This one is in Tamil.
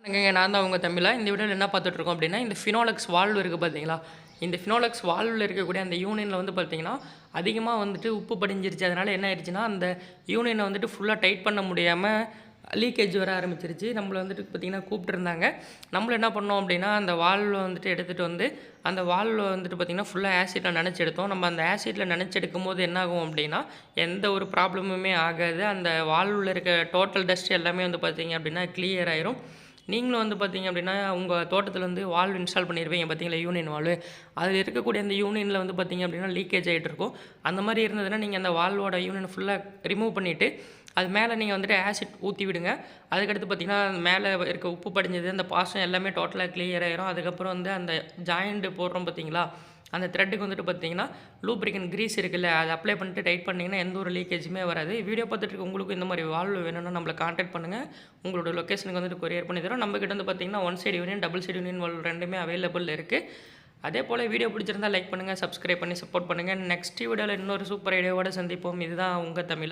நான் தான் உங்க தமிழா. இந்த வீடியோல என்ன பார்த்துட்ருக்கோம் அப்படின்னா, இந்த ஃபினோலெக்ஸ் வால்வு இருக்குது பார்த்தீங்களா? இந்த ஃபினோலெக்ஸ் வால்வுல இருக்கக்கூடிய அந்த யூனியன்ல வந்து பார்த்தீங்கன்னா, அதிகமா வந்துட்டு உப்பு படிஞ்சிருச்சு. அதனால என்ன ஆயிடுச்சுன்னா, அந்த யூனியன வந்துட்டு ஃபுல்லா டைட் பண்ண முடியாம லீக்கேஜ் வர ஆரம்பிச்சிருச்சு. நம்மள வந்துட்டு பார்த்தீங்கன்னா கூப்பிட்டுருந்தாங்க. நம்மளும் என்ன பண்ணோம் அப்படின்னா, அந்த வால்வ வந்துட்டு எடுத்துட்டு வந்து, அந்த வால்வ வந்துட்டு பார்த்தீங்கன்னா, ஃபுல்லா ஆசிட்ல நனைச்சு எடுத்தோம். நம்ம அந்த ஆசிட்ல நனைச்சு எடுக்கும்போது என்னாகும் அப்படின்னா, எந்த ஒரு ப்ராப்ளமுமே ஆகாது. அந்த வால்வுல இருக்க டோட்டல் டஸ்ட் எல்லாமே வந்து பார்த்தீங்க அப்படின்னா, கிளியர் ஆயிரும். நீங்களும் வந்து பார்த்தீங்க அப்படின்னா, உங்க தோட்டத்தில வந்து வால்வு இன்ஸ்டால் பண்ணியிருப்பீங்க பார்த்தீங்களா, யூனியன் வால்வு. அதில இருக்கக்கூடிய அந்த யூனியன்ல வந்து பார்த்தீங்க அப்படின்னா, லீக்கேஜ் ஆயிட்டு இருக்கும். அந்த மாரி இருந்ததுன்னா, நீங்க அந்த வால்வோட யூனியன ஃபுல்லா ரிமூவ் பண்ணிட்டு, அது மேல நீங்க வந்துட்டு ஆசிட் ஊத்தி விடுங்க. அதுக்கடுத்து பார்த்தீங்கன்னா, மேல இருக்க உப்பு படிஞ்சது, அந்த பாசம் எல்லாமே டோட்டலா கிளியர் ஆயிரும். அதுக்கப்புறம் வந்து அந்த ஜாயிண்ட் போடுறோம் பார்த்தீங்களா, அந்த த்ரெட்டுக்கு வந்துட்டு பார்த்தீங்கன்னா, லூப்ரிகன்ட் கிரீஸ் இருக்குல்ல, அத அப்ளை பண்ணிட்டு டைட் பண்ணீங்கன்னா, எந்த ஒரு லீக்கேஜுமே வராது. வீடியோ பார்த்துட்டு இருக்க உங்களுக்கும் இந்த மாரி வால்வு வேணும்னா நம்மள கான்டாக்ட் பண்ணுங்க. உங்களோட லொகேஷனுக்கு வந்துட்டு கொரியர் பண்ணி தரோம். நம்மகிட்ட வந்து பார்த்தீங்கன்னா, one side union, double side union valve 2மே அவைலபிள் இருக்கு. அதேபோல வீடியோ பிடிச்சிருந்தா லைக் பண்ணுங்க, சப்ஸ்கிரைப் பண்ணி சப்போர்ட் பண்ணுங்க. நெக்ஸ்ட் வீடியோல இன்னொரு சூப்பர் ஐடியாவோட சந்திப்போம். இதுதான் உங்க தமிழா.